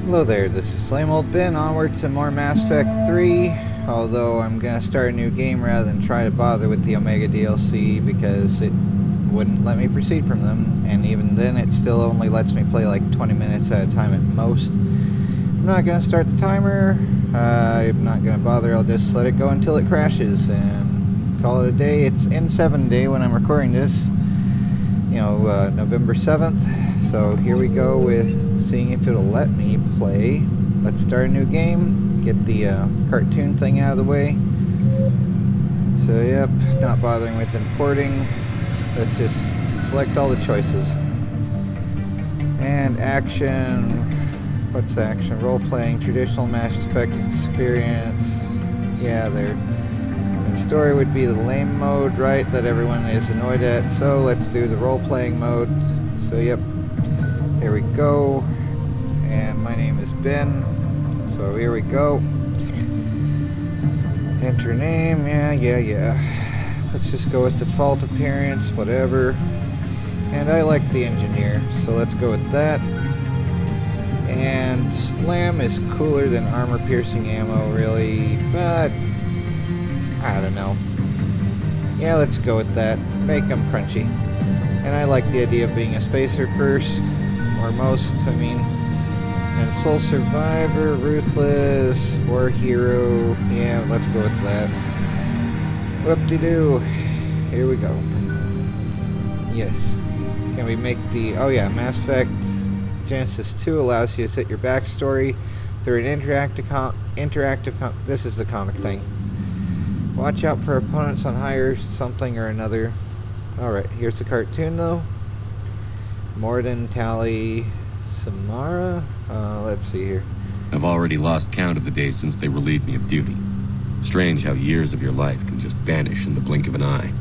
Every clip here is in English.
Hello there, this is Same Old Ben, onward to more Mass Effect 3, although I'm gonna start a new game rather than try to bother with the Omega DLC because it wouldn't let me proceed from them, and even then it still only lets me play like 20 minutes at a time at most. I'm not gonna start the timer, I'm not gonna bother, I'll just let it go until it crashes and call it a day. It's N7 day when I'm recording this, November 7th, so here we go with seeing if it'll let me play. Let's start a new game, get the cartoon thing out of the way. So yep, not bothering with importing. Let's just select all the choices. And action, what's action? Role-playing, traditional Mass Effect experience. Yeah, there. Story would be the lame mode, right, that everyone is annoyed at. So let's do the role-playing mode. So yep, here we go. And my name is Ben, so here we go. Enter name, yeah. Let's just go with default appearance, whatever. And I like the engineer, so let's go with that. And slam is cooler than armor-piercing ammo, really, but I don't know. Yeah, let's go with that. Make them crunchy. And I like the idea of being a spacer first, or most, I mean. And Soul Survivor, Ruthless, War Hero, yeah, let's go with that. Whoop-de-doo. Here we go. Yes. Can we make the... Oh yeah, Mass Effect Genesis 2 allows you to set your backstory through an interactive... This is the comic thing. Watch out for opponents on higher something or another. Alright, here's the cartoon though. Mordin, Tali... Samara? Let's see here. I've already lost count of the days since they relieved me of duty. Strange how years of your life can just vanish in the blink of an eye.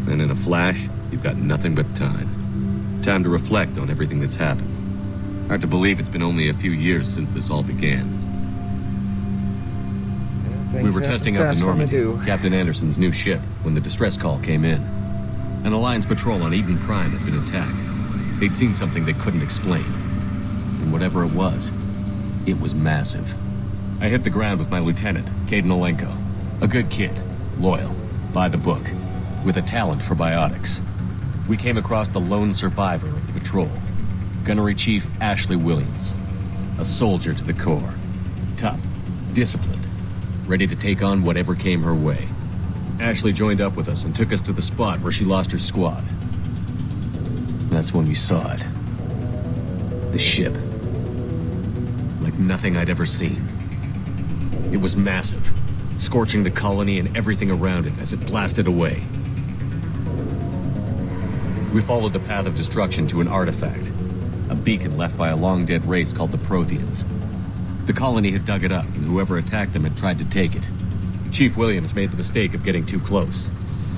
And in a flash, you've got nothing but time. Time to reflect on everything that's happened. Hard to believe it's been only a few years since this all began. We were testing out the Normandy, Captain Anderson's new ship, when the distress call came in. An Alliance patrol on Eden Prime had been attacked. They'd seen something they couldn't explain. And whatever it was massive. I hit the ground with my lieutenant, Kaidan Olenko. A good kid, loyal, by the book, with a talent for biotics. We came across the lone survivor of the patrol, Gunnery Chief Ashley Williams. A soldier to the core. Tough, disciplined, ready to take on whatever came her way. Ashley joined up with us and took us to the spot where she lost her squad. That's when we saw it. The ship. Like nothing I'd ever seen. It was massive, scorching the colony and everything around it as it blasted away. We followed the path of destruction to an artifact, a beacon left by a long-dead race called the Protheans. The colony had dug it up, and whoever attacked them had tried to take it. Chief Williams made the mistake of getting too close.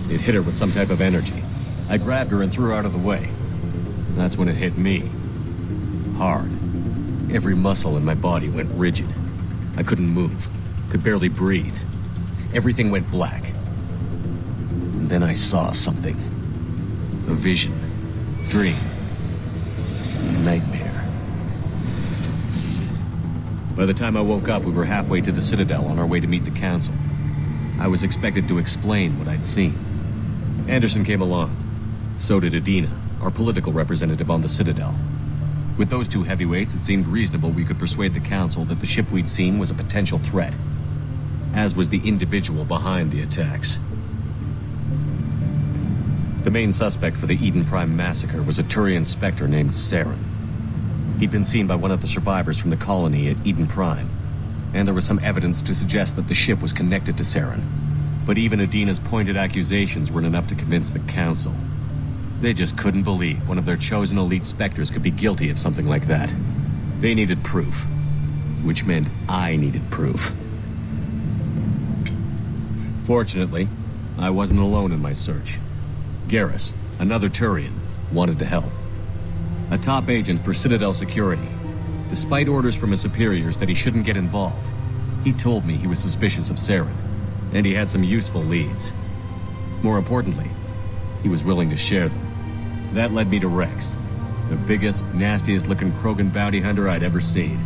It hit her with some type of energy. I grabbed her and threw her out of the way. That's when it hit me. Hard. Every muscle in my body went rigid. I couldn't move, could barely breathe. Everything went black. And then I saw something. A vision. Dream. Nightmare. By the time I woke up, we were halfway to the Citadel on our way to meet the Council. I was expected to explain what I'd seen. Anderson came along. So did Adina, our political representative on the Citadel. With those two heavyweights, it seemed reasonable we could persuade the Council that the ship we'd seen was a potential threat, as was the individual behind the attacks. The main suspect for the Eden Prime massacre was a Turian Spectre named Saren. He'd been seen by one of the survivors from the colony at Eden Prime, and there was some evidence to suggest that the ship was connected to Saren. But even Adina's pointed accusations weren't enough to convince the Council. They just couldn't believe one of their chosen elite Spectres could be guilty of something like that. They needed proof. Which meant I needed proof. Fortunately, I wasn't alone in my search. Garrus, another Turian, wanted to help. A top agent for Citadel Security. Despite orders from his superiors that he shouldn't get involved, he told me he was suspicious of Saren, and he had some useful leads. More importantly, he was willing to share them. That led me to Rex, the biggest, nastiest-looking Krogan bounty hunter I'd ever seen.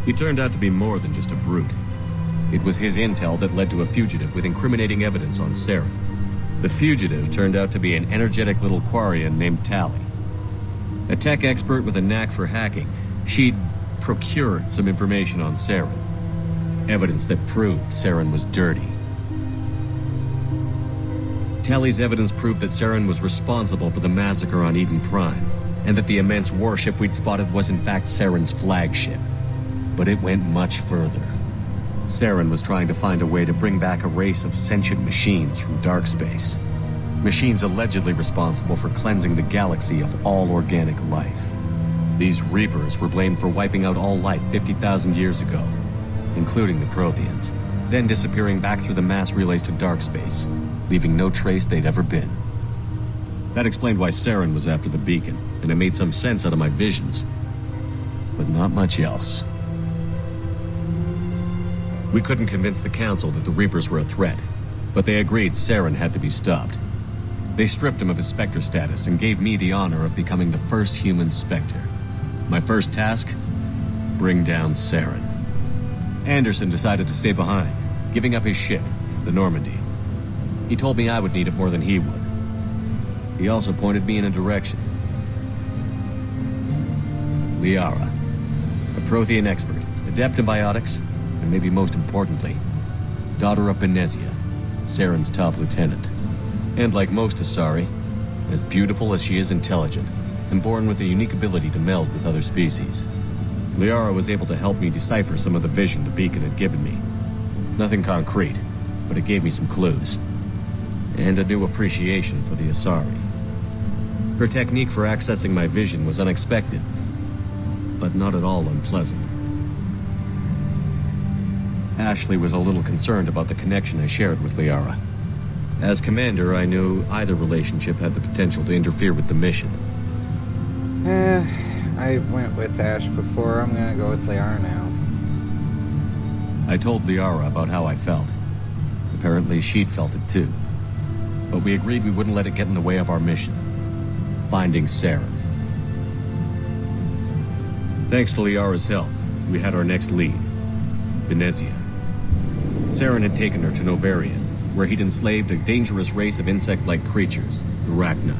He turned out to be more than just a brute. It was his intel that led to a fugitive with incriminating evidence on Saren. The fugitive turned out to be an energetic little Quarian named Tali. A tech expert with a knack for hacking, she'd procured some information on Saren. Evidence that proved Saren was dirty. Tali's evidence proved that Saren was responsible for the massacre on Eden Prime, and that the immense warship we'd spotted was in fact Saren's flagship. But it went much further. Saren was trying to find a way to bring back a race of sentient machines from dark space. Machines allegedly responsible for cleansing the galaxy of all organic life. These Reapers were blamed for wiping out all life 50,000 years ago, including the Protheans, then disappearing back through the mass relays to dark space, leaving no trace they'd ever been. That explained why Saren was after the beacon, and it made some sense out of my visions. But not much else. We couldn't convince the Council that the Reapers were a threat, but they agreed Saren had to be stopped. They stripped him of his Spectre status and gave me the honor of becoming the first human Spectre. My first task? Bring down Saren. Anderson decided to stay behind, giving up his ship, the Normandy. He told me I would need it more than he would. He also pointed me in a direction. Liara, a Prothean expert, adept in biotics, and maybe most importantly, daughter of Benezia, Saren's top lieutenant. And like most Asari, as beautiful as she is intelligent, and born with a unique ability to meld with other species. Liara was able to help me decipher some of the vision the beacon had given me. Nothing concrete, but it gave me some clues. And a new appreciation for the Asari. Her technique for accessing my vision was unexpected, but not at all unpleasant. Ashley was a little concerned about the connection I shared with Liara. As commander, I knew either relationship had the potential to interfere with the mission. I went with Ash before. I'm gonna go with Liara now. I told Liara about how I felt. Apparently she'd felt it too. But we agreed we wouldn't let it get in the way of our mission. Finding Saren. Thanks to Liara's help, we had our next lead. Benezia. Saren had taken her to Novarian, where he'd enslaved a dangerous race of insect-like creatures, the Rachni.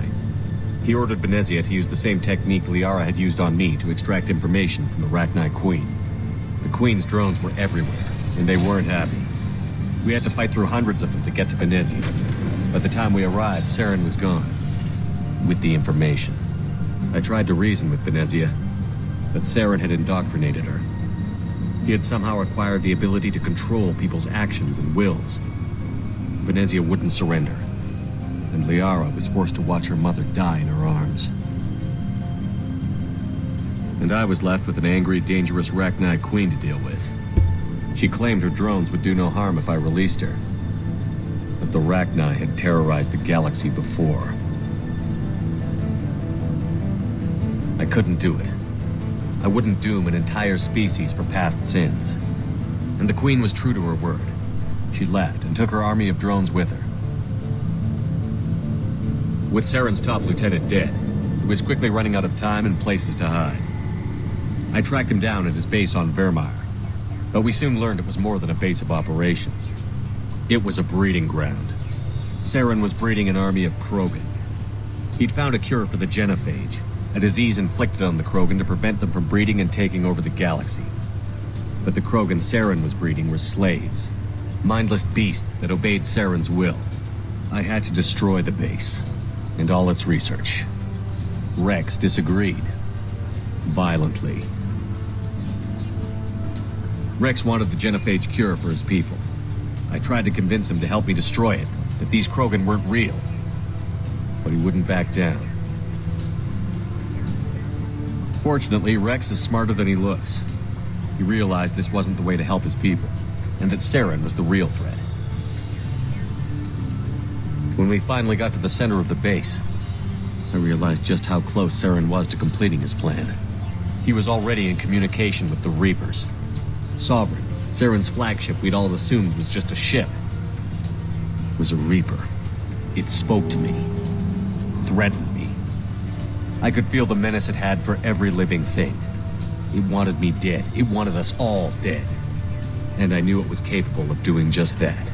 He ordered Benezia to use the same technique Liara had used on me to extract information from the Rachni Queen. The Queen's drones were everywhere, and they weren't happy. We had to fight through hundreds of them to get to Benezia. By the time we arrived, Saren was gone. With the information. I tried to reason with Benezia, but Saren had indoctrinated her. He had somehow acquired the ability to control people's actions and wills. Benezia wouldn't surrender, and Liara was forced to watch her mother die in her arms. And I was left with an angry, dangerous Rachni Queen to deal with. She claimed her drones would do no harm if I released her. But the Rachni had terrorized the galaxy before. I couldn't do it. I wouldn't doom an entire species for past sins. And the Queen was true to her word. She left and took her army of drones with her. With Saren's top lieutenant dead, he was quickly running out of time and places to hide. I tracked him down at his base on Vermeer, but we soon learned it was more than a base of operations. It was a breeding ground. Saren was breeding an army of Krogan. He'd found a cure for the genophage, a disease inflicted on the Krogan to prevent them from breeding and taking over the galaxy. But the Krogan Saren was breeding were slaves, mindless beasts that obeyed Saren's will. I had to destroy the base, and all its research. Rex disagreed. Violently. Rex wanted the genophage cure for his people. I tried to convince him to help me destroy it, that these Krogan weren't real. But he wouldn't back down. Fortunately, Rex is smarter than he looks. He realized this wasn't the way to help his people, and that Saren was the real threat. When we finally got to the center of the base, I realized just how close Saren was to completing his plan. He was already in communication with the Reapers. Sovereign, Saren's flagship we'd all assumed was just a ship, was a Reaper. It spoke to me, threatened me. I could feel the menace it had for every living thing. It wanted me dead. It wanted us all dead. And I knew it was capable of doing just that.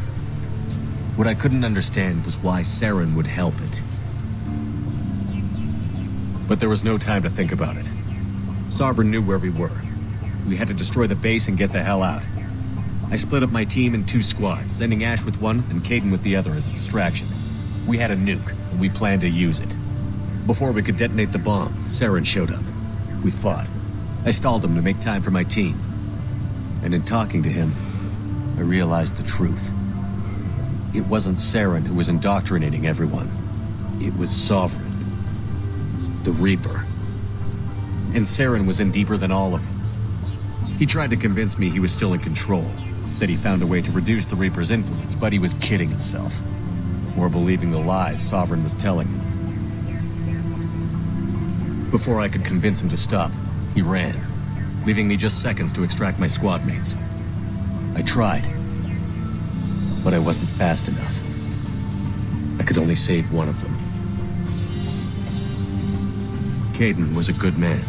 What I couldn't understand was why Saren would help it. But there was no time to think about it. Sovereign knew where we were. We had to destroy the base and get the hell out. I split up my team in 2 squads, sending Ash with one and Kaidan with the other as a distraction. We had a nuke, and we planned to use it. Before we could detonate the bomb, Saren showed up. We fought. I stalled him to make time for my team. And in talking to him, I realized the truth. It wasn't Saren who was indoctrinating everyone. It was Sovereign. The Reaper. And Saren was in deeper than all of them. He tried to convince me he was still in control. Said he found a way to reduce the Reaper's influence, but he was kidding himself. Or believing the lies Sovereign was telling him. Before I could convince him to stop, he ran, leaving me just seconds to extract my squad mates. I tried, but I wasn't fast enough. I could only save one of them. Kaidan was a good man,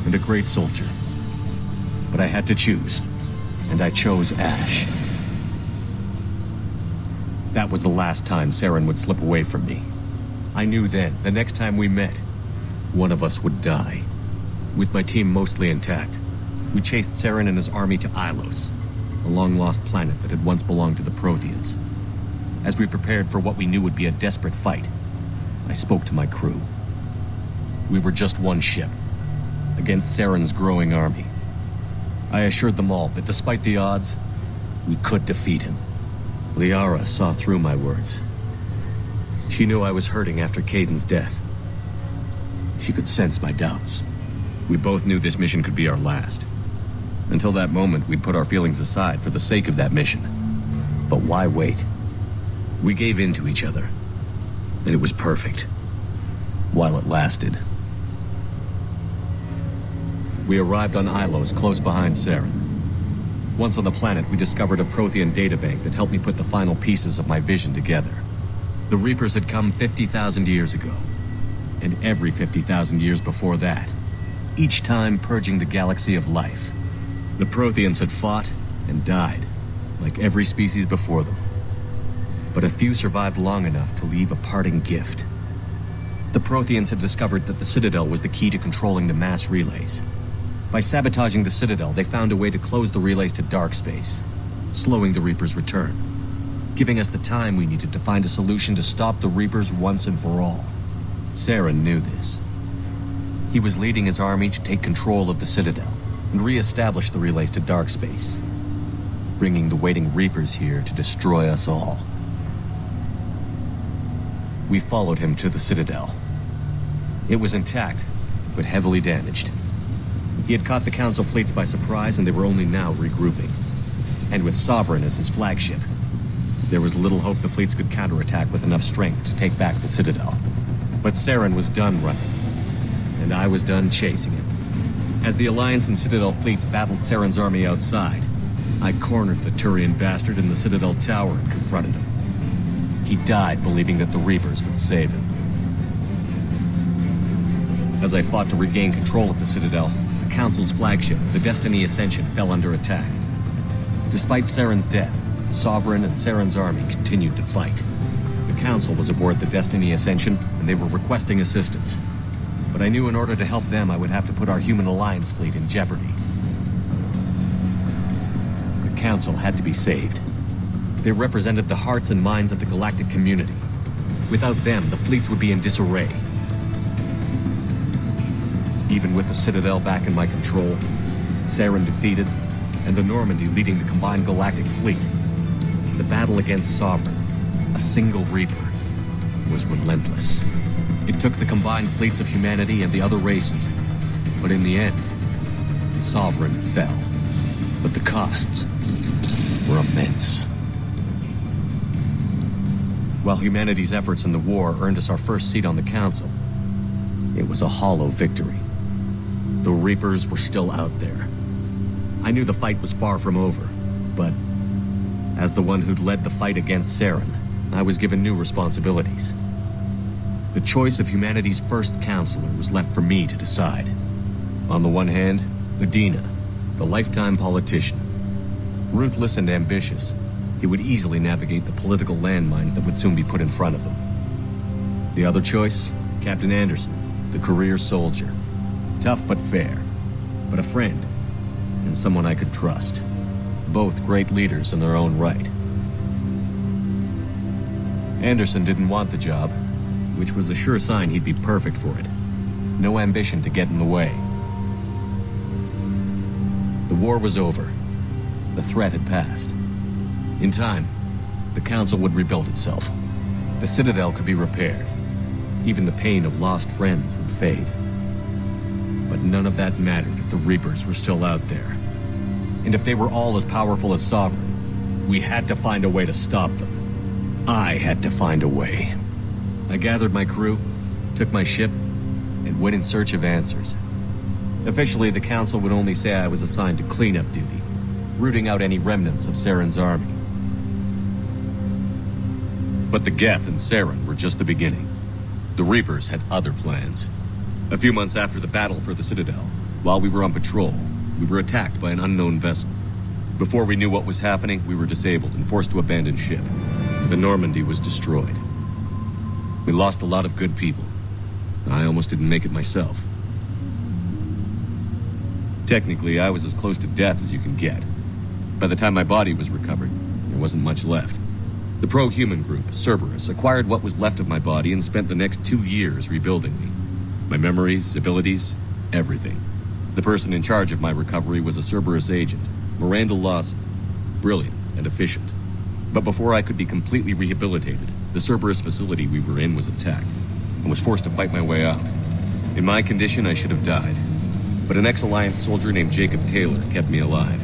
and a great soldier. But I had to choose, and I chose Ash. That was the last time Saren would slip away from me. I knew then, the next time we met, one of us would die. With my team mostly intact, we chased Saren and his army to Ilos, a long-lost planet that had once belonged to the Protheans. As we prepared for what we knew would be a desperate fight, I spoke to my crew. We were just one ship, against Saren's growing army. I assured them all that despite the odds, we could defeat him. Liara saw through my words. She knew I was hurting after Kaidan's death. She could sense my doubts. We both knew this mission could be our last. Until that moment, we'd put our feelings aside for the sake of that mission. But why wait? We gave in to each other, and it was perfect. While it lasted. We arrived on Ilos, close behind Saren. Once on the planet, we discovered a Prothean databank that helped me put the final pieces of my vision together. The Reapers had come 50,000 years ago, and every 50,000 years before that, each time purging the galaxy of life. The Protheans had fought and died, like every species before them. But a few survived long enough to leave a parting gift. The Protheans had discovered that the Citadel was the key to controlling the mass relays. By sabotaging the Citadel, they found a way to close the relays to dark space, slowing the Reapers' return, giving us the time we needed to find a solution to stop the Reapers once and for all. Saren knew this. He was leading his army to take control of the Citadel and re-establish the relays to dark space, bringing the waiting Reapers here to destroy us all. We followed him to the Citadel. It was intact, but heavily damaged. He had caught the Council fleets by surprise, and they were only now regrouping. And with Sovereign as his flagship, there was little hope the fleets could counterattack with enough strength to take back the Citadel. But Saren was done running, and I was done chasing him. As the Alliance and Citadel fleets battled Saren's army outside, I cornered the Turian bastard in the Citadel tower and confronted him. He died believing that the Reapers would save him. As I fought to regain control of the Citadel, the Council's flagship, the Destiny Ascension, fell under attack. Despite Saren's death, Sovereign and Saren's army continued to fight. The Council was aboard the Destiny Ascension, and they were requesting assistance. But I knew in order to help them, I would have to put our human Alliance fleet in jeopardy. The Council had to be saved. They represented the hearts and minds of the galactic community. Without them, the fleets would be in disarray. Even with the Citadel back in my control, Saren defeated, and the Normandy leading the combined galactic fleet, the battle against Sovereign, a single Reaper, was relentless. It took the combined fleets of humanity and the other races, but in the end, Sovereign fell. But the costs were immense. While humanity's efforts in the war earned us our first seat on the Council, it was a hollow victory. The Reapers were still out there. I knew the fight was far from over, but as the one who'd led the fight against Saren, I was given new responsibilities. The choice of humanity's first counselor was left for me to decide. On the one hand, Udina, the lifetime politician. Ruthless and ambitious, he would easily navigate the political landmines that would soon be put in front of him. The other choice? Captain Anderson, the career soldier. Tough but fair, but a friend, and someone I could trust. Both great leaders in their own right. Anderson didn't want the job, which was a sure sign he'd be perfect for it. No ambition to get in the way. The war was over. The threat had passed. In time, the Council would rebuild itself. The Citadel could be repaired. Even the pain of lost friends would fade. But none of that mattered if the Reapers were still out there. And if they were all as powerful as Sovereign, we had to find a way to stop them. I had to find a way. I gathered my crew, took my ship, and went in search of answers. Officially, the Council would only say I was assigned to cleanup duty, rooting out any remnants of Saren's army. But the Geth and Saren were just the beginning. The Reapers had other plans. A few months after the battle for the Citadel, while we were on patrol, we were attacked by an unknown vessel. Before we knew what was happening, we were disabled and forced to abandon ship. The Normandy was destroyed. We lost a lot of good people. I almost didn't make it myself. Technically, I was as close to death as you can get. By the time my body was recovered, there wasn't much left. The pro-human group, Cerberus, acquired what was left of my body and spent the next 2 years rebuilding me. My memories, abilities, everything. The person in charge of my recovery was a Cerberus agent, Miranda Lawson. Brilliant and efficient. But before I could be completely rehabilitated, the Cerberus facility we were in was attacked. I was forced to fight my way out. In my condition, I should have died. But an ex-Alliance soldier named Jacob Taylor kept me alive.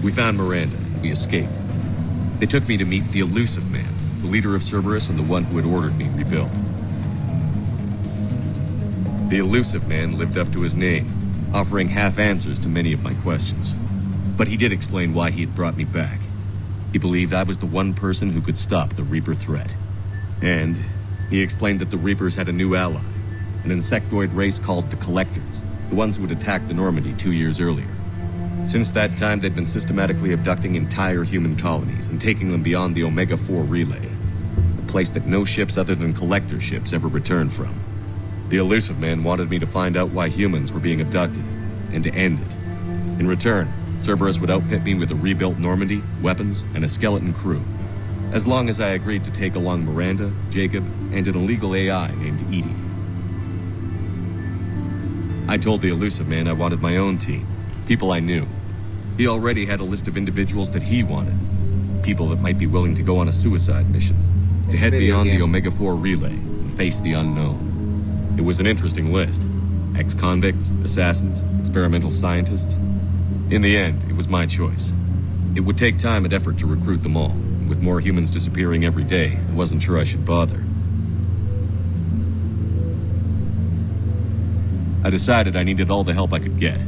We found Miranda, and we escaped. They took me to meet the Elusive Man, the leader of Cerberus and the one who had ordered me rebuilt. The Elusive Man lived up to his name, offering half answers to many of my questions. But he did explain why he had brought me back. He believed I was the one person who could stop the Reaper threat. And he explained that the Reapers had a new ally, an insectoid race called the Collectors, the ones who had attacked the Normandy 2 years earlier. Since that time, they'd been systematically abducting entire human colonies and taking them beyond the Omega-4 relay, a place that no ships other than Collector ships ever returned from. The Elusive Man wanted me to find out why humans were being abducted, and to end it. In return, Cerberus would outfit me with a rebuilt Normandy, weapons, and a skeleton crew, as long as I agreed to take along Miranda, Jacob, and an illegal AI named Edie. I told the Elusive Man I wanted my own team, people I knew. He already had a list of individuals that he wanted, people that might be willing to go on a suicide mission, to head beyond the Omega-4 relay and face the unknown. It was an interesting list. Ex-convicts, assassins, experimental scientists. In the end, it was my choice. It would take time and effort to recruit them all. With more humans disappearing every day, I wasn't sure I should bother. I decided I needed all the help I could get.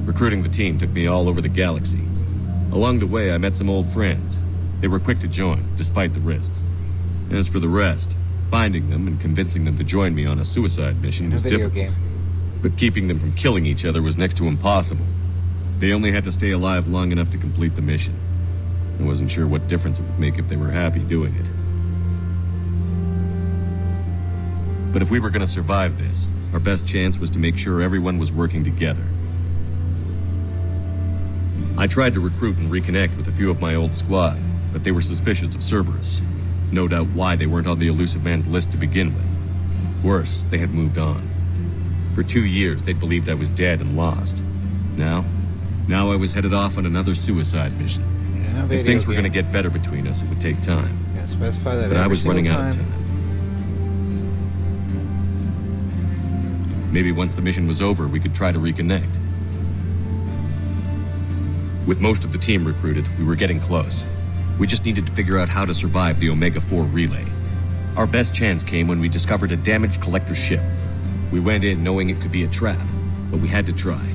Recruiting the team took me all over the galaxy. Along the way, I met some old friends. They were quick to join, despite the risks. As for the rest, finding them and convincing them to join me on a suicide mission was difficult. But keeping them from killing each other was next to impossible. They only had to stay alive long enough to complete the mission. I wasn't sure what difference it would make if they were happy doing it. But if we were going to survive this, our best chance was to make sure everyone was working together. I tried to recruit and reconnect with a few of my old squad, but they were suspicious of Cerberus. No doubt why they weren't on the Elusive Man's list to begin with. Worse, they had moved on. For 2 years, they'd believed I was dead and lost. Now I was headed off on another suicide mission. If things were going to get better between us, it would take time. Specify that. But I was running out of time. Maybe once the mission was over, we could try to reconnect. With most of the team recruited, we were getting close. We just needed to figure out how to survive the Omega-4 relay. Our best chance came when we discovered a damaged Collector ship. We went in knowing it could be a trap, but we had to try.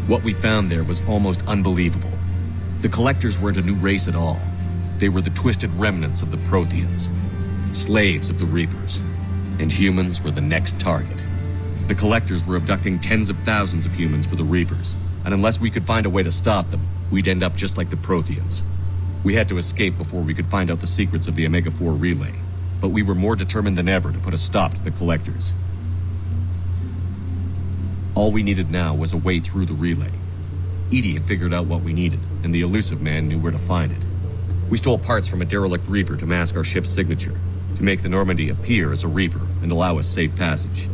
What we found there was almost unbelievable. The Collectors weren't a new race at all. They were the twisted remnants of the Protheans, slaves of the Reapers, and humans were the next target. The Collectors were abducting tens of thousands of humans for the Reapers, and unless we could find a way to stop them, we'd end up just like the Protheans. We had to escape before we could find out the secrets of the Omega-4 relay, but we were more determined than ever to put a stop to the Collectors. All we needed now was a way through the relay. EDI had figured out what we needed, and the Illusive Man knew where to find it. We stole parts from a derelict Reaper to mask our ship's signature, to make the Normandy appear as a Reaper and allow us safe passage.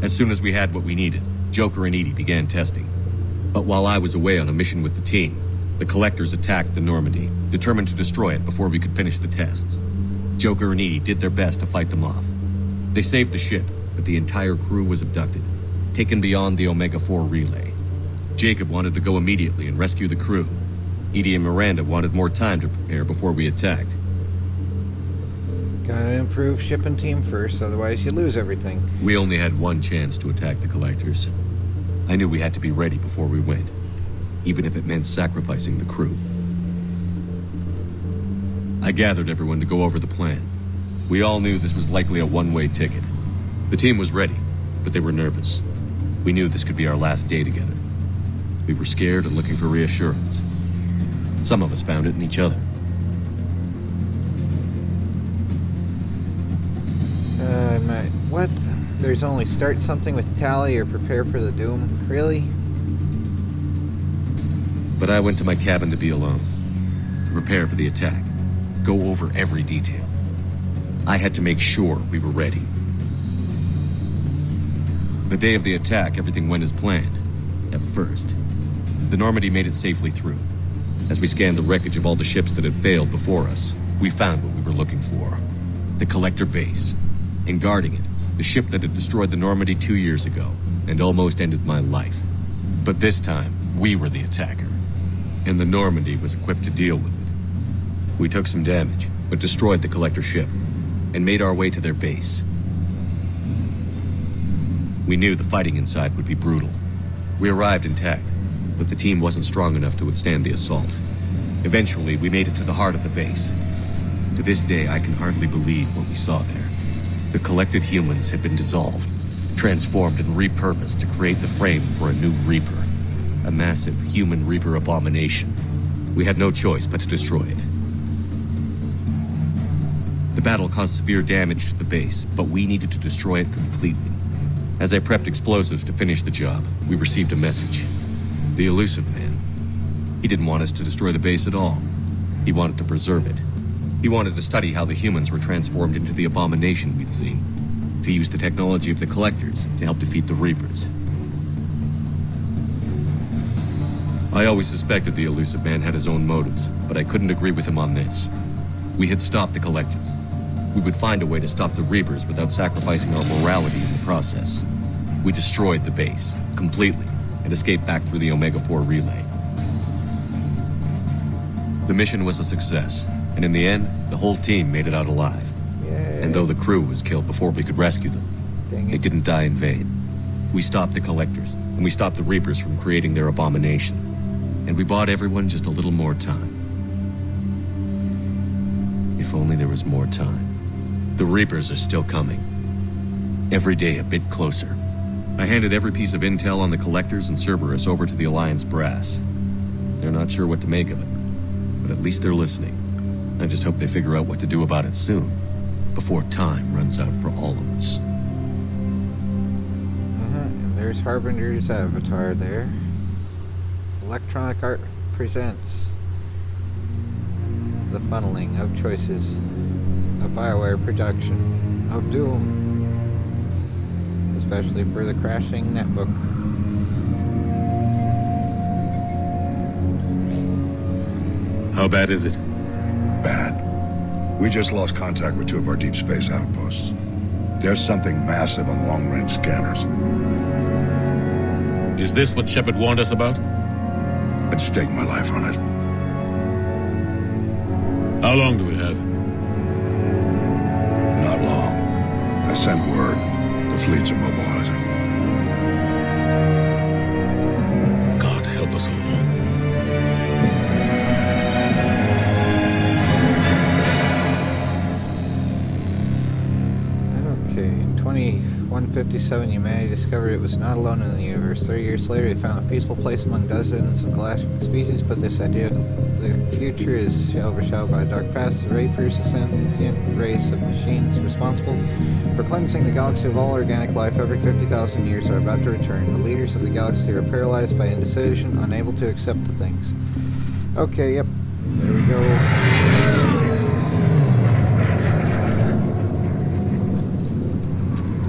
As soon as we had what we needed, Joker and EDI began testing. But while I was away on a mission with the team, the Collectors attacked the Normandy, determined to destroy it before we could finish the tests. Joker and EDI did their best to fight them off. They saved the ship, but the entire crew was abducted, taken beyond the Omega-4 relay. Jacob wanted to go immediately and rescue the crew. EDI and Miranda wanted more time to prepare before we attacked. Gotta improve ship and team first, otherwise you lose everything. We only had one chance to attack the Collectors. I knew we had to be ready before we went, even if it meant sacrificing the crew. I gathered everyone to go over the plan. We all knew this was likely a one-way ticket. The team was ready, but they were nervous. We knew this could be our last day together. We were scared and looking for reassurance. Some of us found it in each other. What? There's only start something with Tali or prepare for the doom? Really? But I went to my cabin to be alone, to prepare for the attack, go over every detail. I had to make sure we were ready. The day of the attack, everything went as planned. At first. The Normandy made it safely through. As we scanned the wreckage of all the ships that had failed before us, we found what we were looking for. The Collector base. And guarding it, the ship that had destroyed the Normandy 2 years ago, and almost ended my life. But this time, we were the attacker. And the Normandy was equipped to deal with it. We took some damage, but destroyed the Collector ship, and made our way to their base. We knew the fighting inside would be brutal. We arrived intact, but the team wasn't strong enough to withstand the assault. Eventually, we made it to the heart of the base. To this day, I can hardly believe what we saw there. The collected humans had been dissolved, transformed and repurposed to create the frame for a new Reaper. A massive human Reaper abomination. We had no choice but to destroy it. The battle caused severe damage to the base, but we needed to destroy it completely. As I prepped explosives to finish the job, we received a message. The Illusive Man. He didn't want us to destroy the base at all. He wanted to preserve it. He wanted to study how the humans were transformed into the abomination we'd seen, to use the technology of the Collectors to help defeat the Reapers. I always suspected the Illusive Man had his own motives, but I couldn't agree with him on this. We had stopped the Collectors. We would find a way to stop the Reapers without sacrificing our morality in the process. We destroyed the base, completely, and escaped back through the Omega-4 relay. The mission was a success. And in the end, the whole team made it out alive. Yay. And though the crew was killed before we could rescue them, they didn't die in vain. We stopped the Collectors, and we stopped the Reapers from creating their abomination. And we bought everyone just a little more time. If only there was more time. The Reapers are still coming. Every day a bit closer. I handed every piece of intel on the Collectors and Cerberus over to the Alliance brass. They're not sure what to make of it, but at least they're listening. I just hope they figure out what to do about it soon, before time runs out for all of us. And there's Harbinger's avatar there. Electronic Art presents the funneling of choices, a BioWare production of Doom, especially for the crashing netbook. How bad is it? Bad. We just lost contact with 2 of our deep space outposts. There's something massive on long-range scanners. Is this what Shepard warned us about? I'd stake my life on it. How long do we have? Not long. I sent word. The fleets are mobilizing. God help us all. Okay, 21:56 1997, humanity discovered it was not alone in the universe. 30 years later, they found a peaceful place among dozens of galactic species, but this idea the future is overshadowed by a dark past. The Reapers, a sentient race of machines responsible for cleansing the galaxy of all organic life every 50,000 years, are about to return. The leaders of the galaxy are paralyzed by indecision, unable to accept the things. Okay, yep. There we go.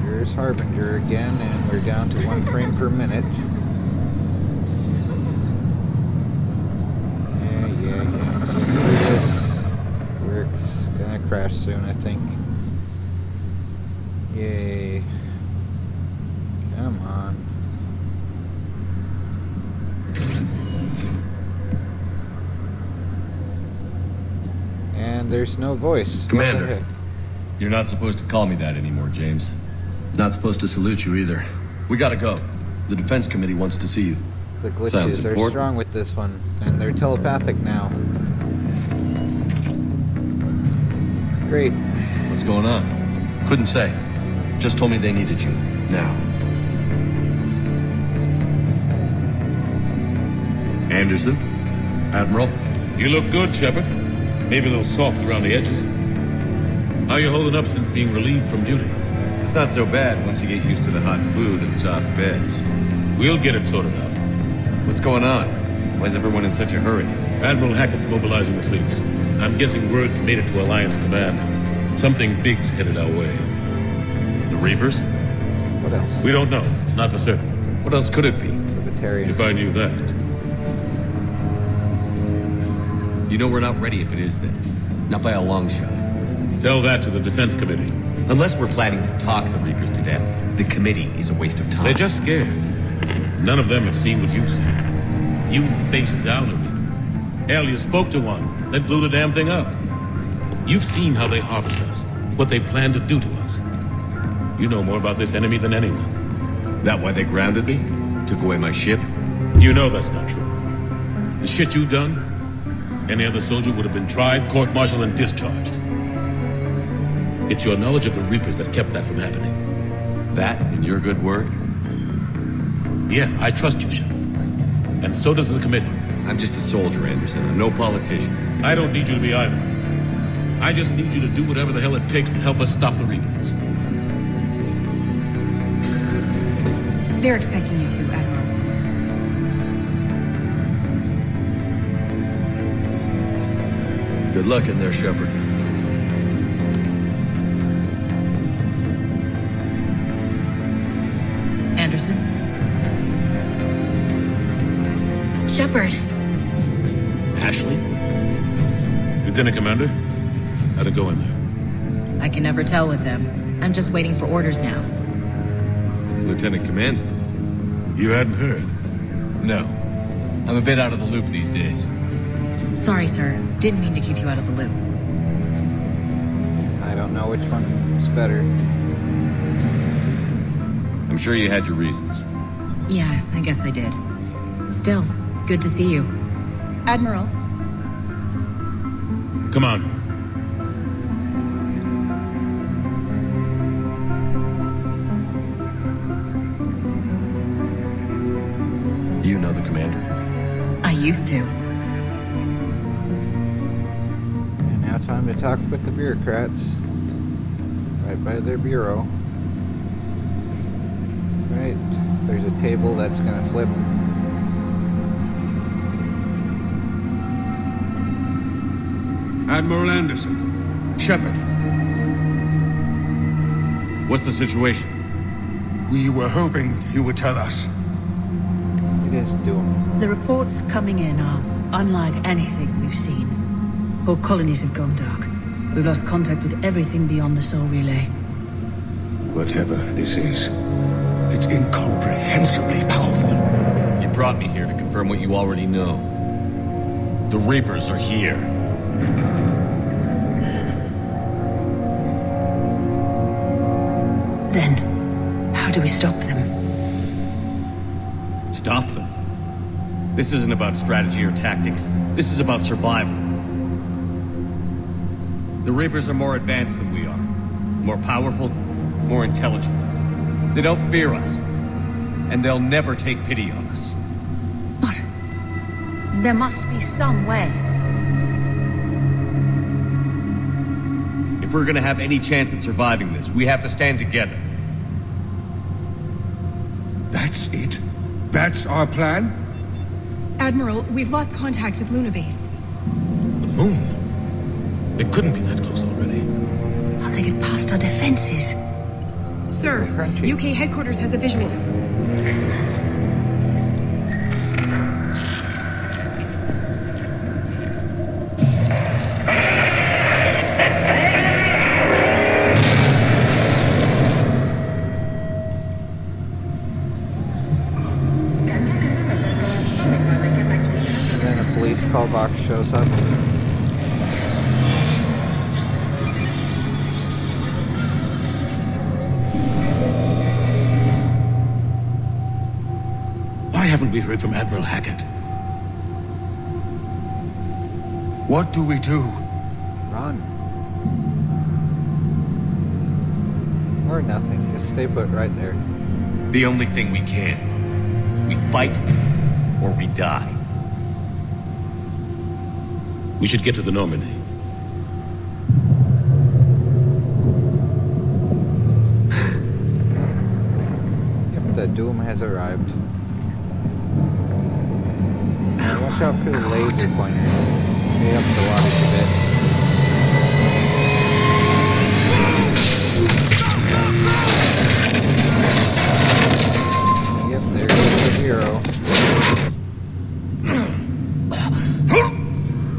There's Harbinger again, and we're down to 1 frame per minute. It's gonna crash soon, I think. Yay. Come on. And there's no voice. Commander. You're not supposed to call me that anymore, James. Not supposed to salute you either. We gotta go. The Defense Committee wants to see you. The glitches Sounds are important. strong with this one, and they're telepathic now. Great. What's going on? Couldn't say. Just told me they needed you. Now. Anderson? Admiral? You look good, Shepard. Maybe a little soft around the edges. How you holding up since being relieved from duty? It's not so bad once you get used to the hot food and soft beds. We'll get it sorted out. What's going on? Why is everyone in such a hurry? Admiral Hackett's mobilizing the fleets. I'm guessing word's made it to Alliance Command. Something big's headed our way. The Reapers? What else? We don't know. Not for certain. What else could it be? Libertarians. If I knew that. You know we're not ready if it is then. Not by a long shot. Tell that to the Defense Committee. Unless we're planning to talk the Reapers to death, the committee is a waste of time. They're just scared. None of them have seen what you've seen. You faced down a Reaper. Hell, you spoke to one, then blew the damn thing up. You've seen how they harvest us, what they plan to do to us. You know more about this enemy than anyone. That why they grounded me? Took away my ship? You know that's not true. The shit you've done, any other soldier would have been tried, court-martialed, and discharged. It's your knowledge of the Reapers that kept that from happening. That and your good word? Yeah, I trust you, Shepard. And so does the committee. I'm just a soldier, Anderson. I'm no politician. I don't need you to be either. I just need you to do whatever the hell it takes to help us stop the Reapers. They're expecting you to, Admiral. Good luck in there, Shepard. Anderson? Shepard. Ashley? Lieutenant Commander, how'd it go in there? I can never tell with them. I'm just waiting for orders now. Lieutenant Commander? You hadn't heard. No. I'm a bit out of the loop these days. Sorry, sir. Didn't mean to keep you out of the loop. I don't know which one is better. I'm sure you had your reasons. Yeah, I guess I did. Still, good to see you. Admiral. Come on. You know the commander. I used to. And now time to talk with the bureaucrats. Right by their bureau. Right. There's a table that's gonna flip. Admiral Anderson. Shepard. What's the situation? We were hoping you would tell us. It is doomed. The reports coming in are unlike anything we've seen. Whole colonies have gone dark. We've lost contact with everything beyond the Soul Relay. Whatever this is, it's incomprehensibly powerful. You brought me here to confirm what you already know. The Reapers are here. Then, how do we stop them? Stop them. This isn't about strategy or tactics. This is about survival. The Reapers are more advanced than we are. More powerful, more intelligent. They don't fear us. And they'll never take pity on us. But there must be some way. If we're gonna have any chance at surviving this, we have to stand together. That's it? That's our plan? Admiral, we've lost contact with Luna Base. The moon? It couldn't be that close already. How they get past our defenses? Sir, Crunchy. UK headquarters has a visual. And then a police call box shows up. Why haven't we heard from Admiral Hackett? What do we do? Run. Or nothing. Just stay put right there. The only thing we can. We fight or we die. We should get to the Normandy. Yep, the doom has arrived. Now watch out for the laser pointer. They have to watch it a bit. Yep, there goes the hero.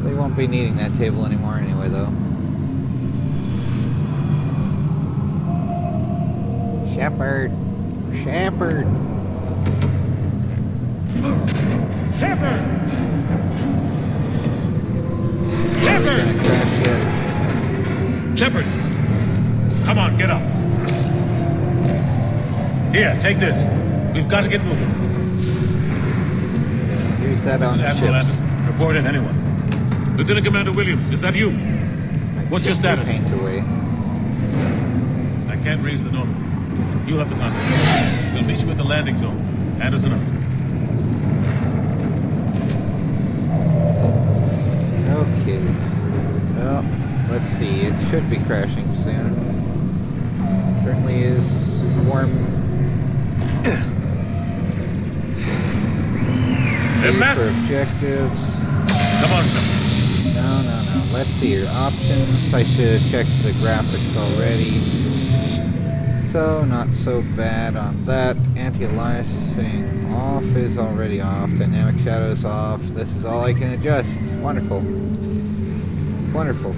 They won't be needing that table anymore anyway, though. Shepard! Shepard! Shepard! Gonna crash yet. Shepard! Come on, get up. Here, take this. We've got to get moving. Use that on the Admiral ships. Anderson, report in, anyone. Lieutenant Commander Williams, is that you? What's your status? Paint away. I can't raise the Normandy. You'll have to contact me. We'll meet you at the landing zone. Anderson out. Okay. Well, let's see. It should be crashing soon. Certainly is warm. They're For massive. objectives. Come on, Shepard. No. Let's see your options. I should have checked the graphics already. So, not so bad on that. Anti-aliasing off is already off. Dynamic shadows off. This is all I can adjust. Wonderful. Wonderful.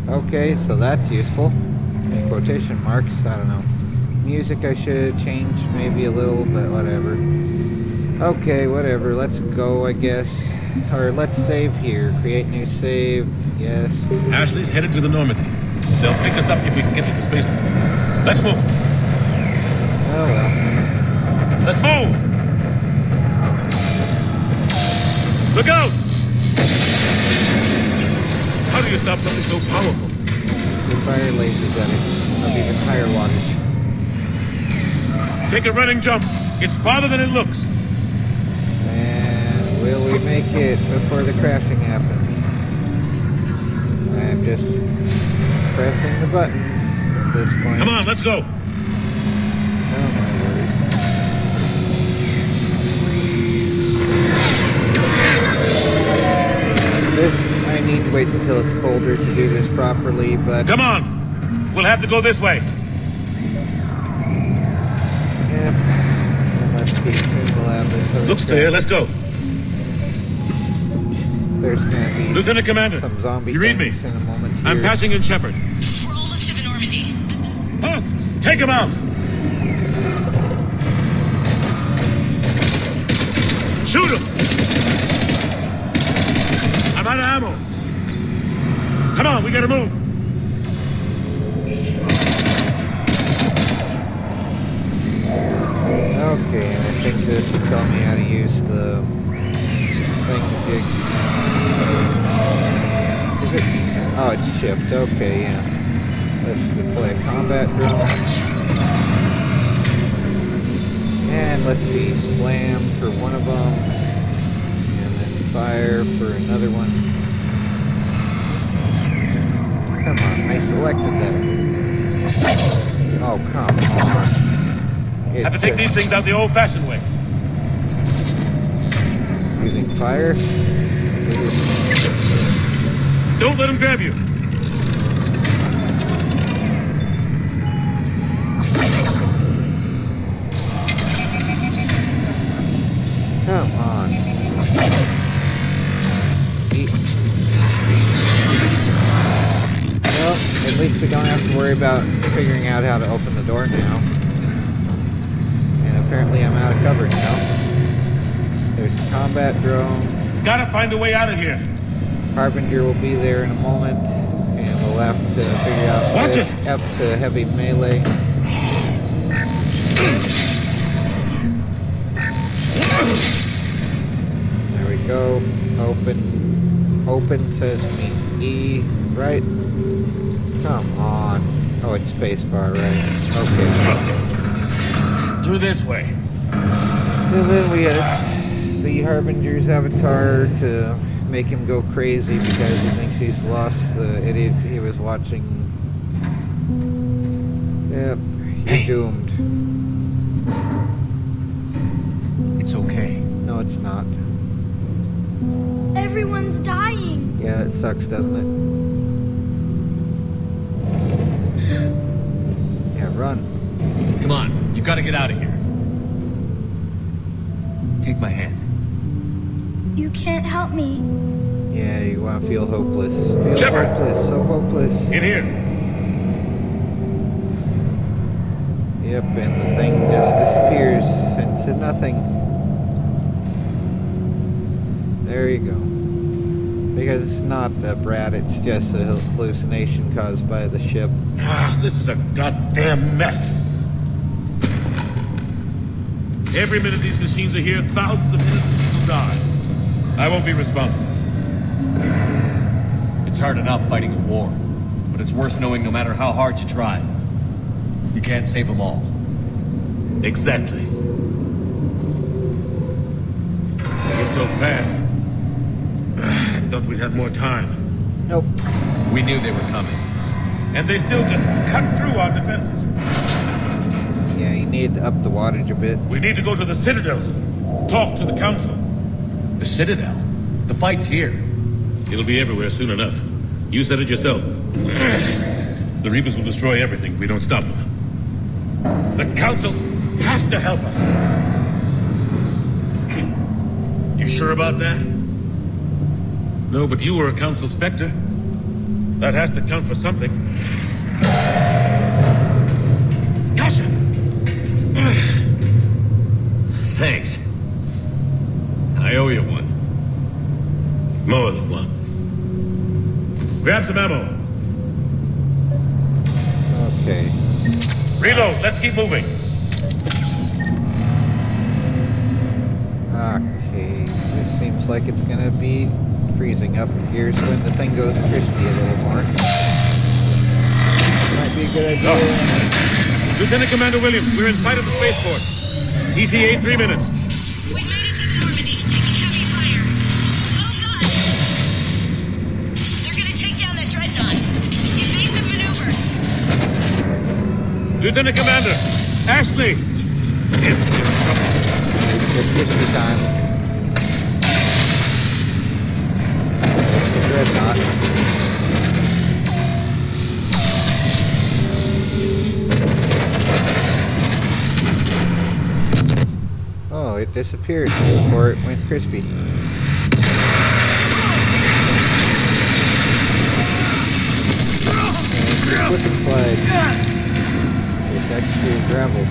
Okay, so that's useful. In quotation marks, I don't know. Music I should change maybe a little, but whatever. Okay, whatever. Let's go, I guess. Or let's save here. Create new save. Yes. Ashley's headed to the Normandy. They'll pick us up if we can get to the spaceport. Let's move. Oh well. Let's move. Look out! How do you stop something so powerful? We fire lasers at it. Of even higher wattage. Take a running jump. It's farther than it looks. And will we make it before the crashing happens? I'm just pressing the buttons at this point. Come on, let's go. Oh my word. This, I need to wait until it's colder to do this properly, but... Come on. We'll have to go this way. Yep. Let's see, soon we'll have this other Looks crap. clear. Let's go. There's gonna be Lieutenant Commander, some zombie you read me? things in a moment here. I'm patching in Shepard. We're almost to the Normandy. Husks, take him out. Shoot him. I'm out of ammo. Come on, we gotta move. Okay, and I think this will tell me how to use the thingy-jigs. Is it? Oh, it's shift. Okay, yeah. Let's deploy a combat drone. And let's see, slam for one of them, and then fire for another one. Come on, I selected that. Oh, come on. Have to take these things out the old-fashioned way. Using fire. Don't let him grab you. Come on. Well, at least we don't have to worry about figuring out how to open the door now. And apparently I'm out of cover now. There's a combat drone. Gotta find a way out of here. Harbinger will be there in a moment, and we'll have to figure out Watch this it. F to heavy melee. There we go. Open sesame. E, right? Come on. Oh, it's spacebar, right? Okay. Through this way. So then we see Harbinger's avatar to make him go crazy because he thinks he's lost the idiot he was watching. Yep, you're doomed. It's okay. No, it's not. Everyone's dying. Yeah, that sucks, doesn't it? Yeah, run. Come on, you've got to get out of here. Take my hand. You can't help me. Yeah, you want to feel hopeless. Feel Shepard! hopeless, so hopeless. In here. Yep, and the thing just disappears into nothing. There you go. Because it's not Brad, it's just a hallucination caused by the ship. Ah, this is a goddamn mess. Every minute these machines are here, thousands of innocents will die. I won't be responsible. It's hard enough fighting a war, but it's worse knowing no matter how hard you try, you can't save them all. Exactly. It's so fast. I thought we'd have more time. Nope. We knew they were coming. And they still just cut through our defenses. Yeah, you need to up the wattage a bit. We need to go to the Citadel. Talk to the Council. The Citadel? The fight's here. It'll be everywhere soon enough. You said it yourself. The Reapers will destroy everything if we don't stop them. The Council has to help us. You sure about that? No, but you were a Council Spectre. That has to count for something. Kasha! Thanks. I owe you one. More than one. Grab some ammo. Okay. Reload. Let's keep moving. Okay. This seems like it's gonna be freezing up here, so when the thing goes crispy a little more. Might be a good idea. Oh. Lieutenant Commander Williams, we're in sight of the spaceport. ETA in 3 minutes. We made it to the Normandy, taking heavy fire. Oh god! They're gonna take down that dreadnought. Evasive maneuvers. Lieutenant Commander, Ashley. It's crispy time. The dreadnought. Oh, it disappeared before it went crispy. And slip and slide. It's actually gravel.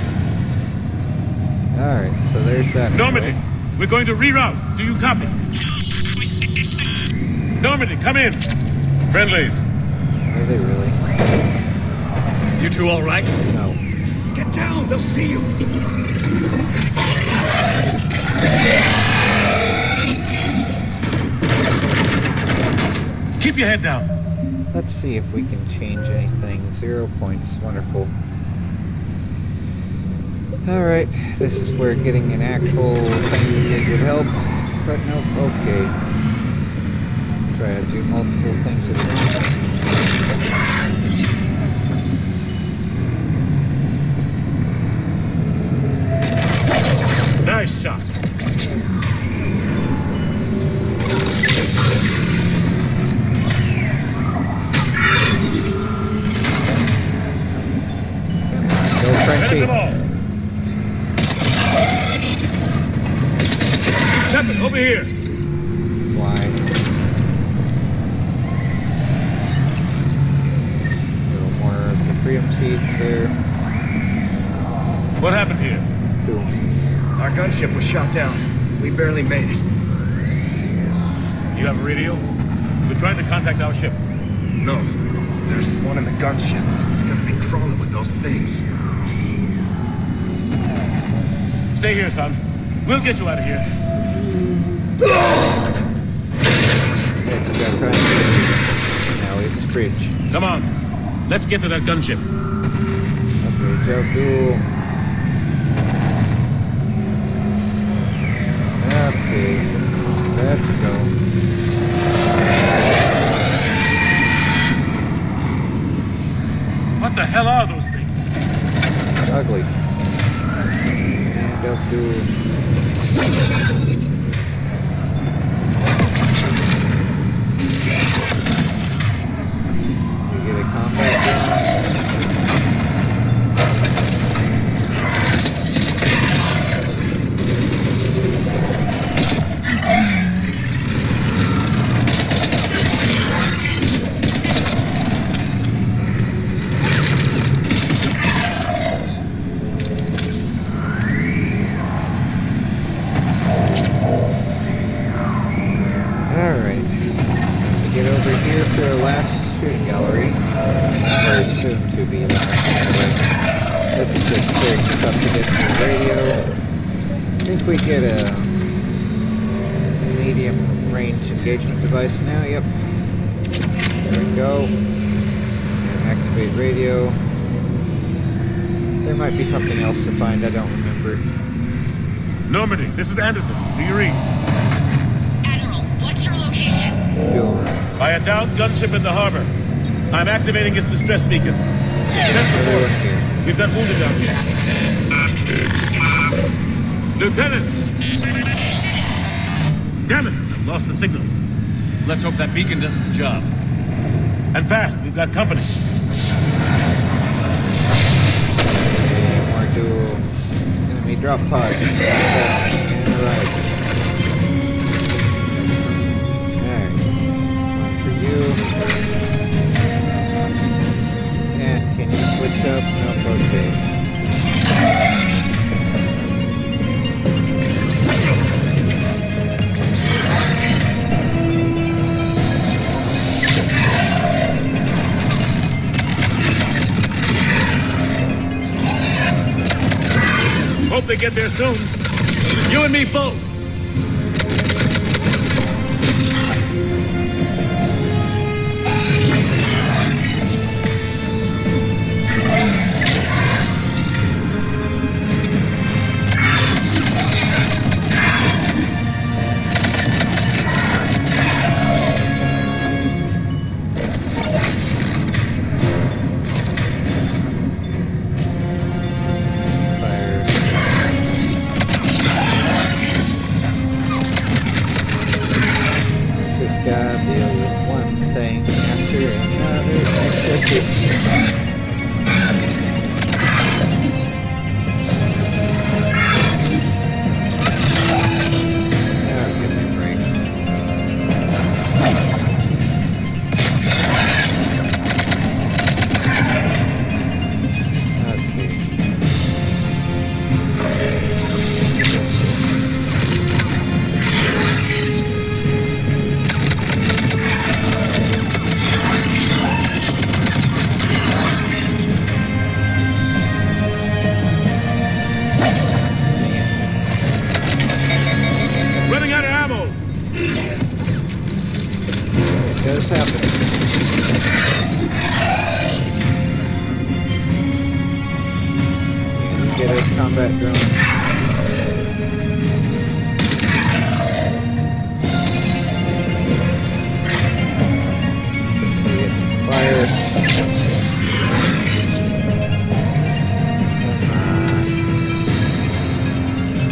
Alright, so there's that. Normandy, we're going to reroute. Do you copy? Normandy, come in. Friendlies. Are they really? You two all right? No. Get down, they'll see you. Keep your head down. Let's see if we can change anything. 0 points. Wonderful. Alright, this is where getting an actual thing would help. But nope, okay. Try to do multiple things at once. Nice shot. Finish them all. Shepard, over here. Why? A little more of the freedom seats there. What happened here? Boom. Our gunship was shot down. We barely made it. You have a radio? We're trying to contact our ship. No. There's one in the gunship. It's gonna be crawling with those things. Stay here, son. We'll get you out of here. Now it's the bridge. Come on. Let's get to that gunship. Okay, Joe, cool. Okay, let's go. What the hell are those things? It's ugly. Don't do. We get a combat we get a medium range engagement device now. Yep. There we go. And activate radio. There might be something else to find. I don't remember. Normandy, this is Anderson. Do you read? Admiral, what's your location? By a downed gunship in the harbor. I'm activating its distress beacon. Send support. We've got wounded down here. Lieutenant! Damn it! I've lost the signal. Let's hope that beacon does its job. And fast, we've got company. More dual enemy drop pods. And right. Alright. One for you. And can you switch up? Nope, okay. Hope they get there soon. You and me both.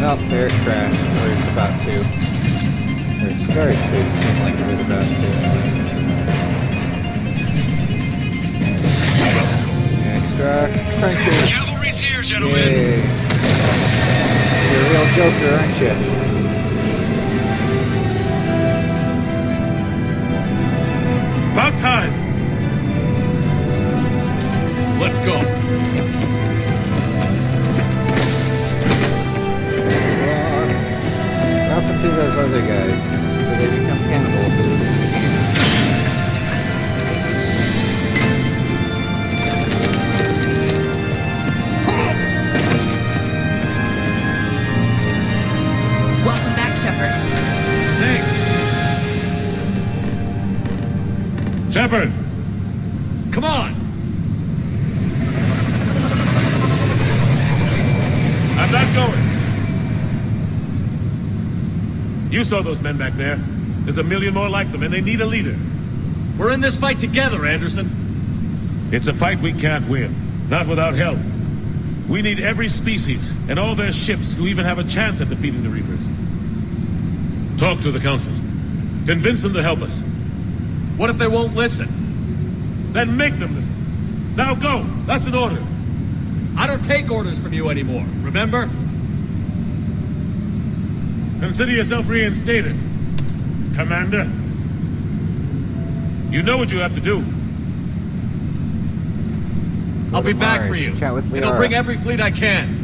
Oh, there it crashed, or it's about to. Or it started to, it seemed like it was about to. Extra crankers. Cavalry's here, gentlemen. Yay. You're a real joker, aren't you? About time. Let's go. Nothing to those other guys. So they become cannibal food. Welcome back, Shepard. Thanks. Shepard! Come on! I'm not going. You saw those men back there. There's a million more like them, and they need a leader. We're in this fight together, Anderson. It's a fight we can't win. Not without help. We need every species and all their ships to even have a chance at defeating the Reapers. Talk to the Council. Convince them to help us. What if they won't listen? Then make them listen. Now go! That's an order. I don't take orders from you anymore, remember? Consider yourself reinstated, Commander. You know what you have to do. I'll be back for you. Chat with And I'll Liara. bring every fleet I can.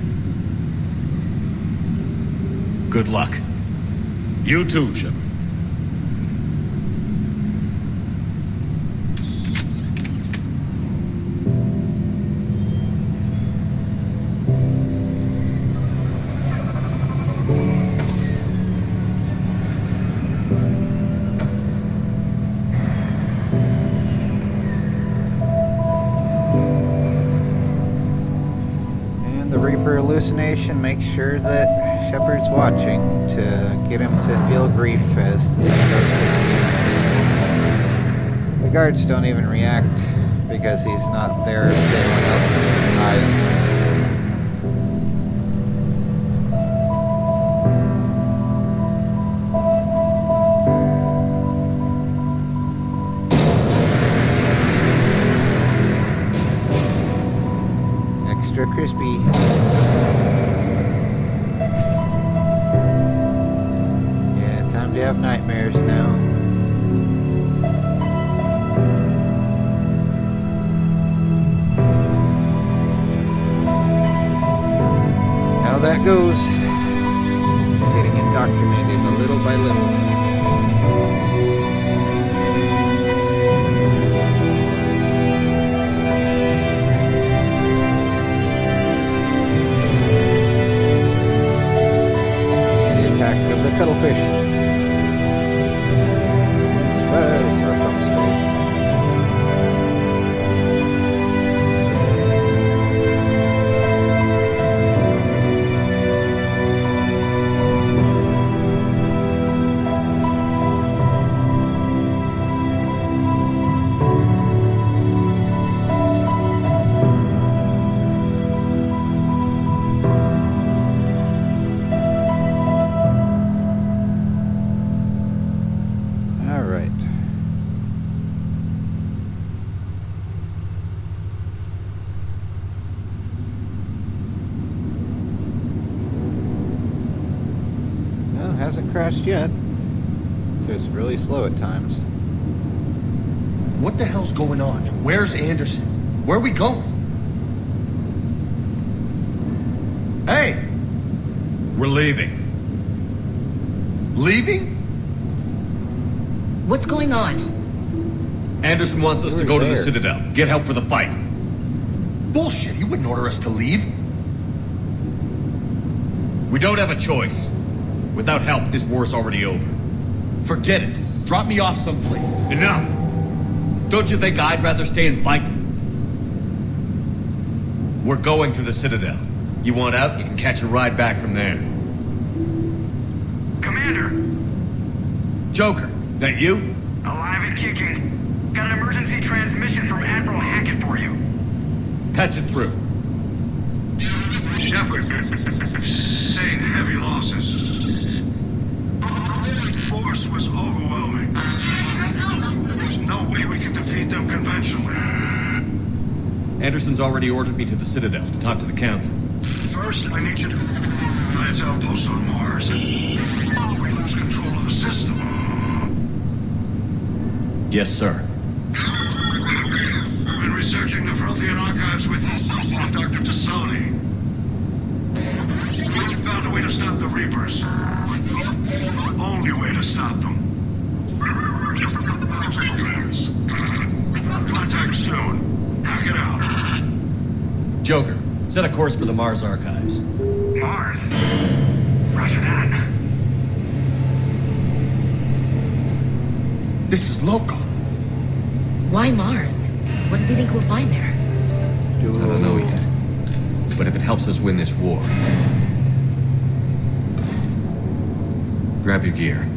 Good luck. You too, Shepard. Hallucination, make sure that Shepard's watching to get him to feel grief as the thing goes. The guards don't even react because he's not there if anyone else is in the eyes. Extra crispy. You have nightmares now. How that goes. Getting indoctrinated a little by little. The attack of the cuttlefish. Hasn't crashed yet. Just really slow at times. What the hell's going on? Where's Anderson? Where are we going? Hey! We're leaving. Leaving? What's going on? Anderson wants us to go to the Citadel. Get help for the fight. Bullshit, he wouldn't order us to leave. We don't have a choice. Without help, this war's already over. Forget it. Drop me off someplace. Enough! Don't you think I'd rather stay and fight? We're going to the Citadel. You want out, you can catch a ride back from there. Commander! Joker, that you? Alive and kicking. Got an emergency transmission from Admiral Hackett for you. Patch it through. Shepard, saying heavy loss. Anderson's already ordered me to the Citadel to talk to the Council. First, I need you to glance outposts on Mars. We lose control of the system. Yes, sir. I've been researching the Prothean archives with Dr. Tassoni. We found a way to stop the Reapers. Only way to stop them. Contact soon. Hack it out. Joker, set a course for the Mars archives. Mars? Roger that. This is local. Why Mars? What does he think we'll find there? I don't know yet. But if it helps us win this war... Grab your gear.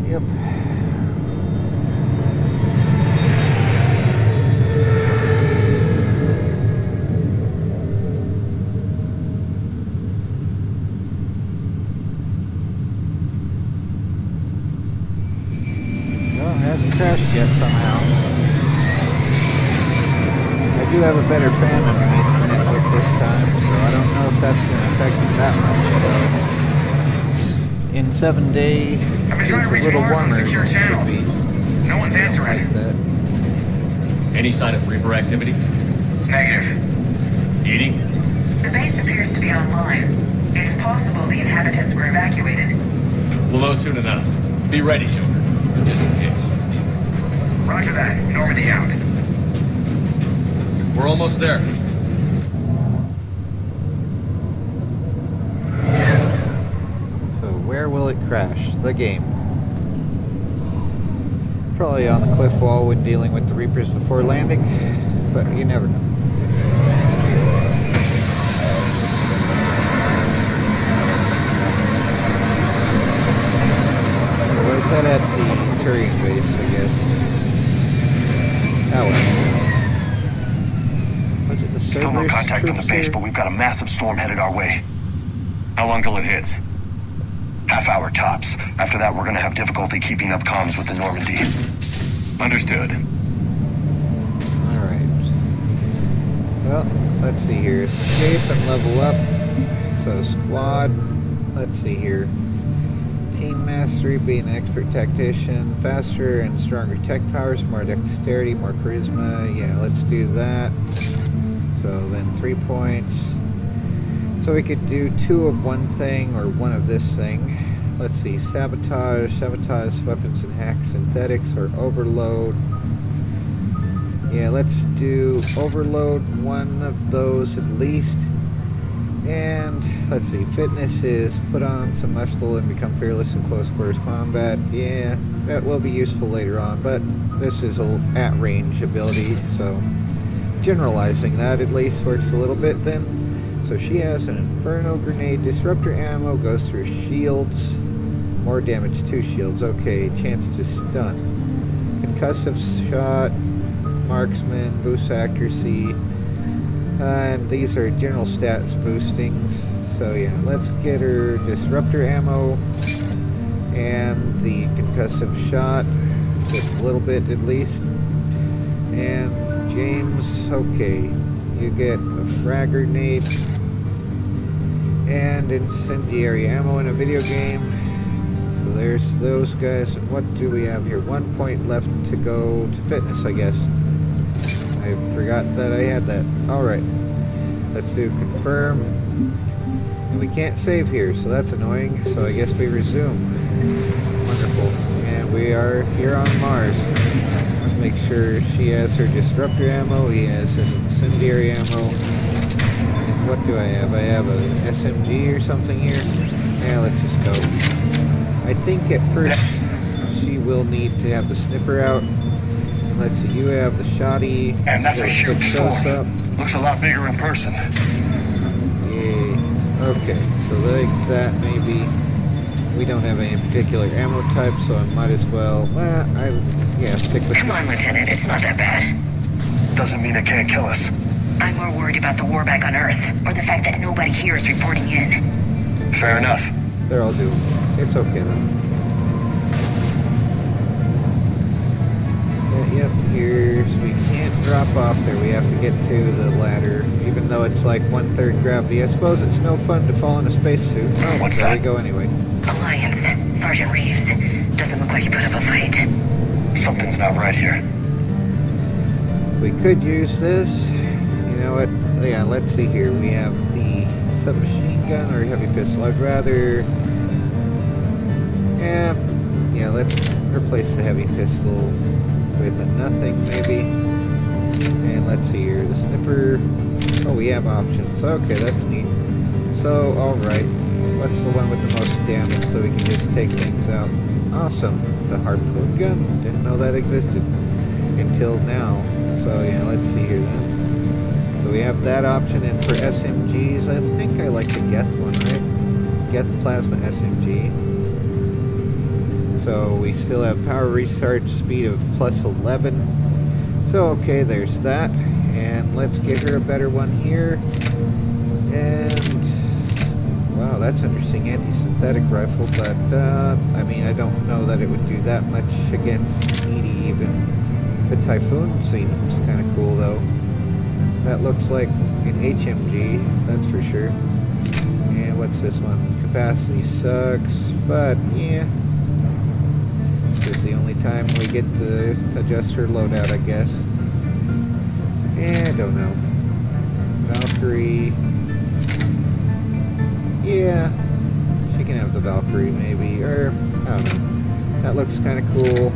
Yep. Well, it hasn't crashed yet somehow. I do have a better fan underneath the network this time, so I don't know if that's going to affect it that much. So, in 7 days, I've been it's trying to a reach little Mars on warmer. secure than it channels. should be. No one's answering. Like that. Any sign of Reaper activity? Negative. Edie? The base appears to be online. It's possible the inhabitants were evacuated. We'll know soon enough. Be ready, Joker. Just in case. Roger that. Normandy out. We're almost there. So where will it crash? The game. Probably on the cliff wall when dealing with the Reapers before landing, but you never know. Where's that at the Turian base, I guess? That one. Was it the Still no Cerberus contact from the troops base, there? but we've got a massive storm headed our way. How long till it hits? Half hour tops. After that, we're gonna have difficulty keeping up comms with the Normandy. Understood. Alright. Well, let's see here. Escape and level up. So, squad. Let's see here. Team mastery, be an expert tactician. Faster and stronger tech powers, more dexterity, more charisma. Yeah, let's do that. So, then 3 points. So we could do 2 of one thing or 1 of this thing. Let's see, sabotage, weapons and hacks, synthetics, or overload. Yeah, let's do overload, 1 of those at least. And let's see, fitness is put on some muscle and become fearless in close quarters combat. Yeah, that will be useful later on, but this is a at range ability, so generalizing that at least works a little bit then. So she has an Inferno Grenade, Disruptor Ammo, goes through shields, more damage to shields, okay, chance to stun. Concussive Shot, Marksman, boost accuracy, and these are general stats boostings. So yeah, let's get her Disruptor Ammo and the Concussive Shot, just a little bit at least. And James, okay, you get a Frag Grenade and Incendiary Ammo in a video game. So there's those guys. And what do we have here? 1 point left to go to fitness, I guess. I forgot that I had that. Alright. Let's do confirm. And we can't save here, so that's annoying. So I guess we resume. Wonderful. And we are here on Mars. Let's make sure she has her Disruptor Ammo. He has his Incendiary Ammo. And what do I have? I have a SMG or something here. Yeah, let's just go. I think at first she will need to have the snipper out. And let's see, you have the shotty. And that's a huge storm. Looks a lot bigger in person. Yeah. Okay, so like that maybe. We don't have any particular ammo type, so I might as well. Yeah, stick with. Come on, Lieutenant. It's not that bad. Doesn't mean it can't kill us. I'm more worried about the war back on Earth, or the fact that nobody here is reporting in. Fair enough. They're all doomed. It's okay though. Yep, here's... we can't drop off there. We have to get to the ladder, even though it's like 1/3 gravity. I suppose it's no fun to fall in a spacesuit. Oh, What's there that? we go anyway. Alliance. Sergeant Reeves. Doesn't look like he put up a fight. Something's not right here. We could use this. You know what? Yeah, let's see here. We have the submachine gun or heavy pistol. I'd rather... yeah, let's replace the heavy pistol with a nothing, maybe. And let's see here. The snipper... oh, we have options. Okay, that's neat. So, alright. What's the one with the most damage so we can just take things out? Awesome. The harpoon gun? Didn't know that existed until now. So yeah, let's see here then. So we have that option, and for SMGs, I think I like the Geth one, right? Geth Plasma SMG. So we still have power recharge speed of plus 11. So okay, there's that. And let's give her a better one here. And wow, that's interesting, anti-synthetic rifle, but I mean, I don't know that it would do that much against Edie even. The Typhoon seems kind of cool though. That looks like an HMG, that's for sure. And what's this one? Capacity sucks, but yeah. This is the only time we get to adjust her loadout, I guess. I don't know. Valkyrie. Yeah, she can have the Valkyrie maybe, or I don't know. That looks kind of cool.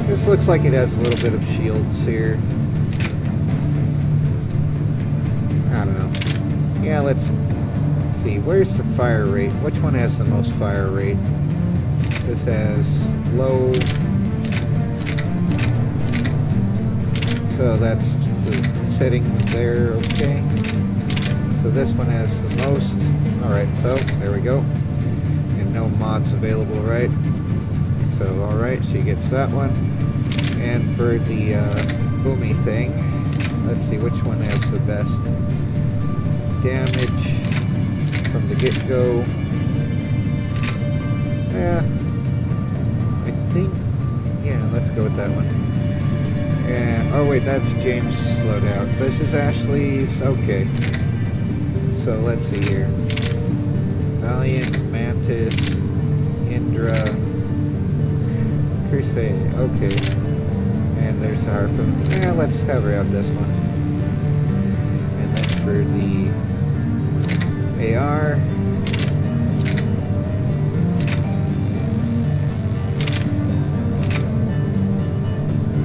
This looks like it has a little bit of shields here. I don't know. Yeah, let's see. Where's the fire rate? Which one has the most fire rate? This has low. So that's the settings there, okay. So this one has the most. Alright, so there we go. And no mods available, right? So alright, she gets that one. And for the boomy thing, let's see which one has the best damage from the get-go. Yeah, I think, yeah, let's go with that one. And, oh wait, that's James' loadout. This is Ashley's, okay. So let's see here. Valiant, Mantis, Indra, Crusade, okay. And there's the harpoon. Yeah, let's have her have this one. And then for the AR.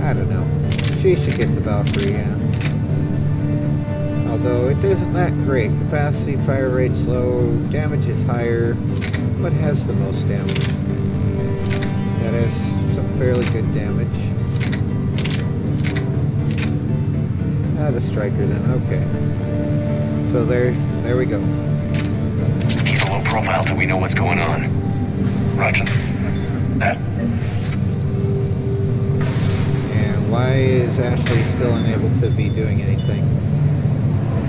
I don't know. She should get the Valkyrie, yeah. Although it isn't that great. Capacity, fire rate's low, damage is higher, but has the most damage. That has some fairly good damage. The striker then, okay. So there we go. Keep a low profile till we know what's going on. Roger that. And why is Ashley still unable to be doing anything?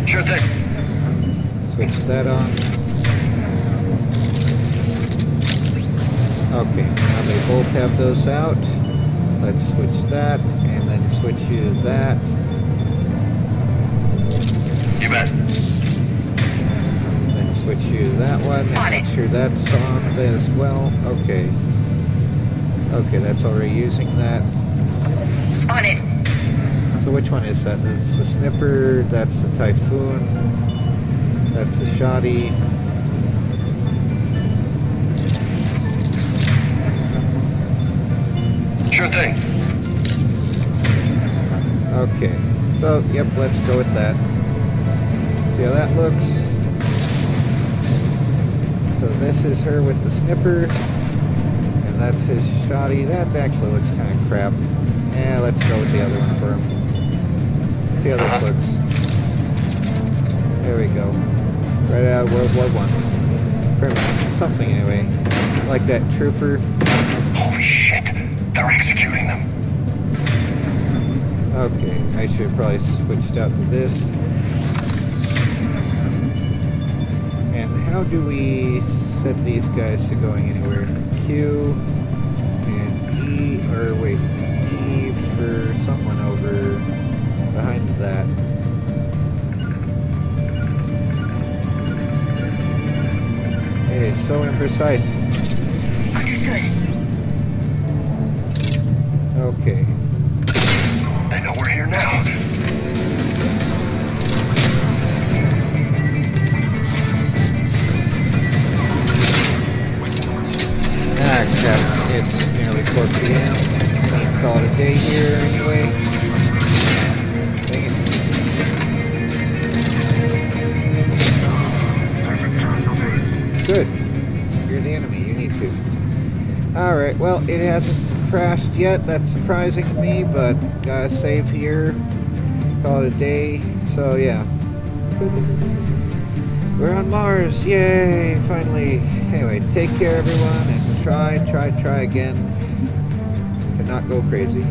Sure thing. Switch that on. Okay, now they both have those out. Let's switch that, and then switch you to that. You bet. Then switch you to that one, and make sure that's on as well. Okay. Okay, that's already using that. On it. So which one is that? That's the Snipper, that's the Typhoon, that's the Shoddy. Sure thing. Okay. So, yep, let's go with that. See how that looks. So this is her with the Snipper, and that's his Shoddy. That actually looks kind of crap. Yeah, let's go with the other one for him. See how this looks. There we go. Right out of World War I. Pretty much. Something anyway. Like that trooper. Holy shit. They're executing them. Okay, I should have probably switched out to this. And how do we set these guys to going anywhere? Q and E, or wait, E for someone over behind that. Hey, it's so imprecise. Understood. Okay. They know we're here now. Ah, crap. It's nearly 4 p.m. Need to call it a day here anyway. Dang it. Good. You're the enemy. You need to. Alright, well, it hasn't crashed yet. That's surprising to me, but gotta save here. Call it a day. So, yeah. We're on Mars. Yay! Finally. Anyway, take care, everyone, and try again to not go crazy.